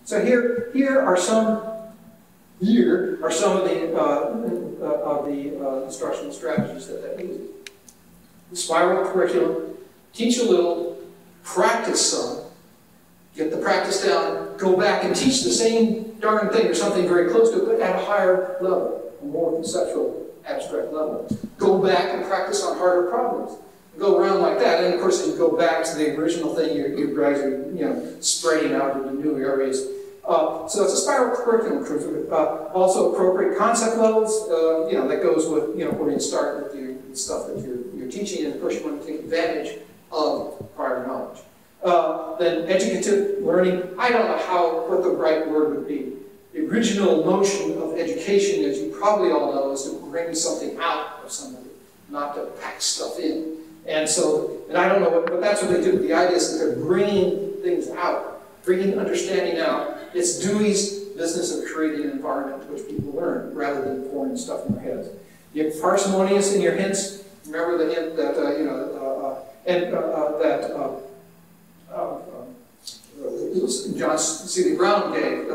So here are some of the instructional strategies that uses. Spiral curriculum, teach a little, practice some, get the practice down, go back and teach the same darn thing or something very close to it, but at a higher level, a more conceptual, abstract level. Go back and practice on harder problems. Go around like that, and of course, you go back to the original thing. You're gradually, spreading out into new areas. So it's a spiral curriculum. Also appropriate concept levels. That goes with where you start with the stuff that you're teaching, and of course, you want to take advantage of prior knowledge. Then educative learning. I don't know what the right word would be. The original notion of education, as you probably all know, is to bring something out of somebody, not to pack stuff in. And I don't know but that's what they do. The idea is that they're bringing things out, bringing understanding out. It's Dewey's business of creating an environment in which people learn, rather than pouring stuff in their heads. You're parsimonious in your hints. Remember the hint that, John C. Brown gave.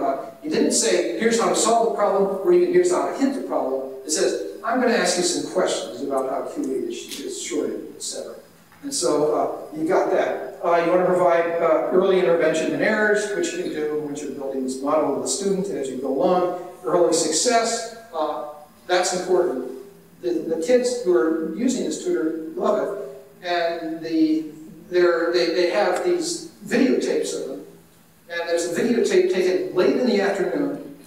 He didn't say, here's how to solve the problem, or even here's how to hint the problem. It says, I'm going to ask you some questions about how QE is shorted, etc. And so you got that. You want to provide early intervention in errors, which you can do once you're building this model of the student as you go along. Early success, that's important. The kids who are using this tutor love it, and they have these videotapes of them. And there's a videotape taken late in the afternoon,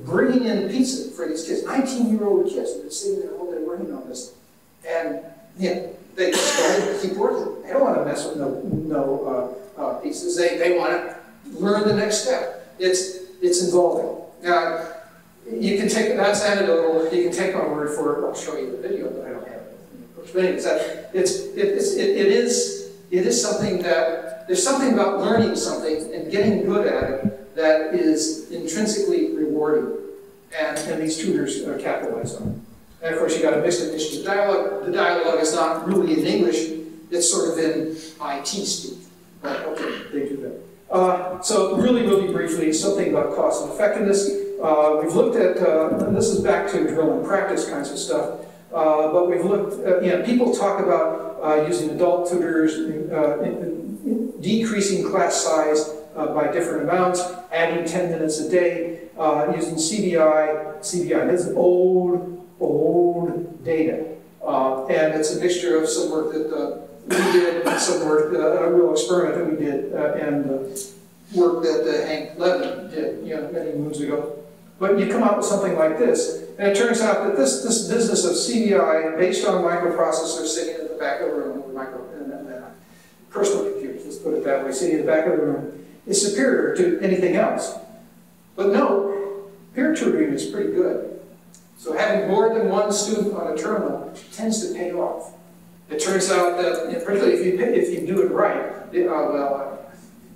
bringing in pizza for these kids, 19-year-old kids, and they're sitting there all day working on this. And they just go ahead and keep working. They don't want to mess with no pieces. They want to learn the next step. It's involving. Now, you can take, that's anecdotal, you can take my word for it. I'll show you the video, but I don't have it. But anyways, it is something that, there's something about learning something and getting good at it that is intrinsically rewarding. And these tutors capitalize on it. And of course, you got a mixed initiative dialogue. The dialogue is not really in English, it's sort of in IT speak. But okay, they do that. So really, really briefly, something about cost and effectiveness. We've looked at, and this is back to drill and practice kinds of stuff, but we've looked, people talk about using adult tutors, decreasing class size by different amounts, adding 10 minutes a day, using CBI. CBI is old data. And it's a mixture of some work that we did, and some work, a real experiment that we did, and work that Hank Levin did many moons ago. But you come out with something like this, and it turns out that this business of CBI, based on microprocessors sitting at the back of the room, personal computers, let's put it that way, sitting at the back of the room, is superior to anything else. But no, peer tutoring is pretty good. So having more than one student on a terminal tends to pay off. It turns out that, particularly if you do it right,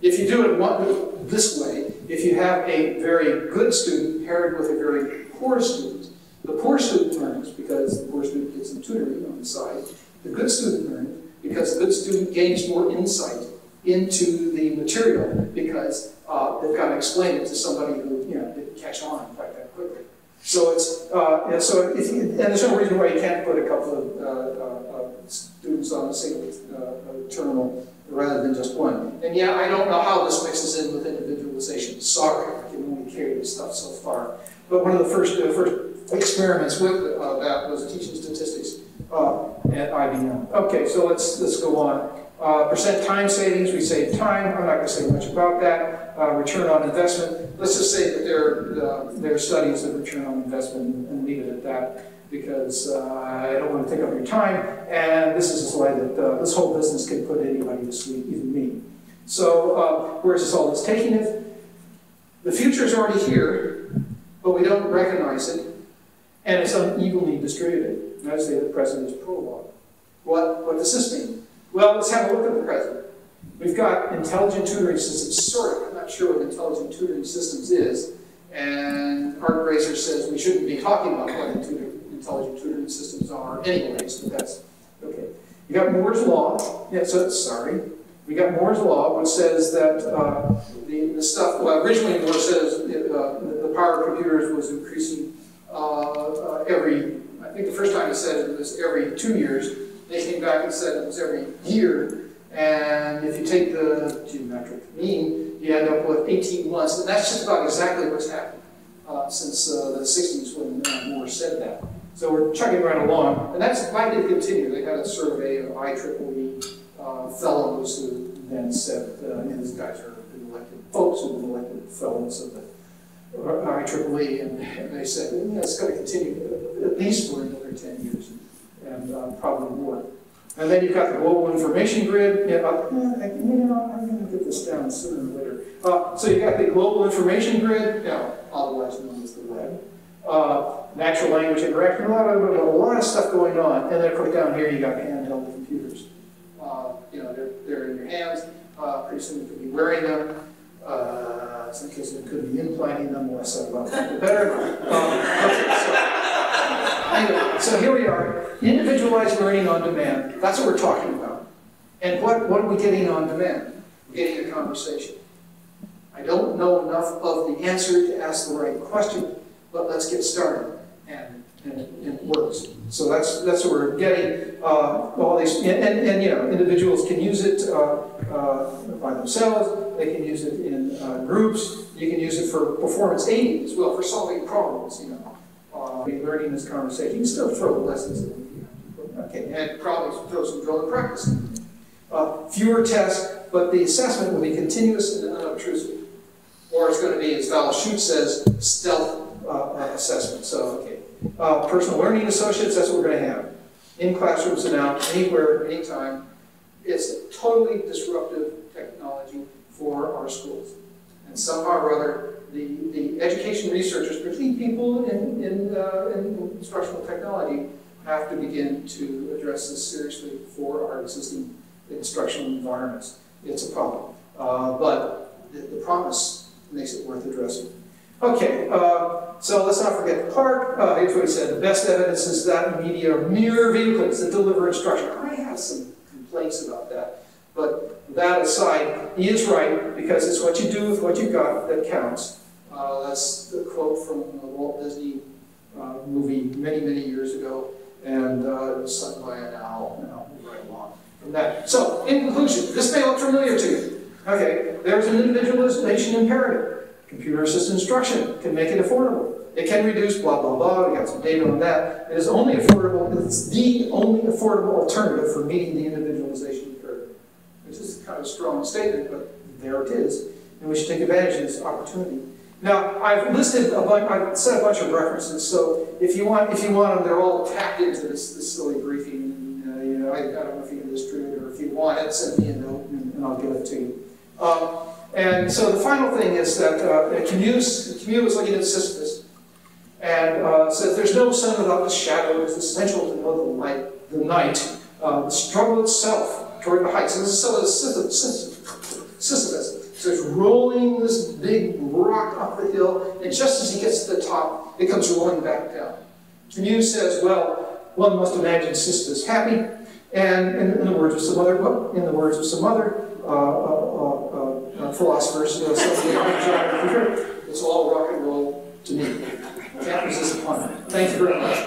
if you do it this way, if you have a very good student paired with a very poor student, the poor student learns because the poor student gets some tutoring on the side. The good student learns because the good student gains more insight into the material because they've got to explain it to somebody who didn't catch on quite that quickly. So it's and there's no reason why you can't put a couple of students on a single terminal rather than just one. And yeah, I don't know how this mixes in with individualization. Sorry, I can only carry this stuff so far. But one of the first experiments with that was teaching statistics at IBM. Okay, so let's go on. Percent time savings, we save time. I'm not going to say much about that. Return on investment. Let's just say that there are studies of return on investment and leave it at that because I don't want to take up your time. And this is a slide that this whole business can put anybody to sleep, even me. So where is this all that's taking it? The future is already here, but we don't recognize it, and it's unevenly distributed. And I say the present is prologue. What does this mean? Well, let's have a look at the present. We've got intelligent tutoring systems, sort of. I'm not sure what intelligent tutoring systems is, and Art Grazer says we shouldn't be talking about what intelligent tutoring systems are anyways, but that's okay. You got Moore's Law. Yeah, so sorry. We got Moore's Law, which says that the stuff, well, originally Moore says the power of computers was increasing I think the first time he said it was every 2 years. They came back and said it was every year. And if you take the geometric mean, you end up with 18 months. And that's just about exactly what's happened since the 60s when Moore said that. So we're chugging right along. And that's why did continue. They had a survey of IEEE fellows who then said, these guys have been elected, folks who have been elected fellows of the IEEE, and they said, it's going to continue at least for another 10 years, and probably more. And then you've got the global information grid. I'm going to get this down sooner or later. So you've got the global information grid, otherwise known as the web. Natural language interaction, a lot of stuff going on. And then of course down here you got handheld computers. They're in your hands. Pretty soon you could be wearing them. In some cases it could be implanting them. The less said about that, the better. Anyway, so here we are. Individualized learning on demand. That's what we're talking about. And what are we getting on demand? We're getting a conversation. I don't know enough of the answer to ask the right question, but let's get started. And it works. So that's what we're getting. All these, individuals can use it by themselves. They can use it in groups. You can use it for performance aiding as well, for solving problems. Learning this conversation. You can still throw the lessons in. Okay, and probably throw some drill and practice in. Fewer tests, but the assessment will be continuous and unobtrusive. Or it's going to be, as Val Schutz says, stealth assessment. So, okay. Personal learning associates, that's what we're going to have. In classrooms and out, anywhere, anytime. It's a totally disruptive technology for our schools. And somehow or other, the education researchers, particularly people in instructional technology, have to begin to address this seriously for our existing instructional environments. It's a problem. But the promise makes it worth addressing. Okay, so let's not forget Clark. Here's what he said. The best evidence is that media are mere vehicles that deliver instruction. I have some complaints about that. But that aside, he is right, because it's what you do with what you got that counts. That's the quote from a Walt Disney movie many, many years ago, and it was sung by an owl, and I'll move right along from that. So, in conclusion, this may look familiar to you. Okay, there's an individualization imperative. Computer-assisted instruction can make it affordable. It can reduce blah, blah, blah. We got some data on that. It is only affordable, it's the only affordable alternative for meeting the individualization imperative. Which is kind of a strong statement, but there it is. And we should take advantage of this opportunity. Now, I've listed I've set a bunch of references, so if you want them, they're all tacked into this silly briefing. And, I don't know if you can distribute it, or if you want it, send me a note and I'll give it to you. And so the final thing is that Camus was looking at Sisyphus and says there's no sun without the shadow. It's essential to know the night, the struggle itself toward the heights. And so is Sisyphus. So he's rolling this big rock up the hill, and just as he gets to the top, it comes rolling back down. Camus says, well, one must imagine Sisyphus happy, and in the words of some other philosophers, it's all rock and roll to me. Can't resist upon it. Thank you very much.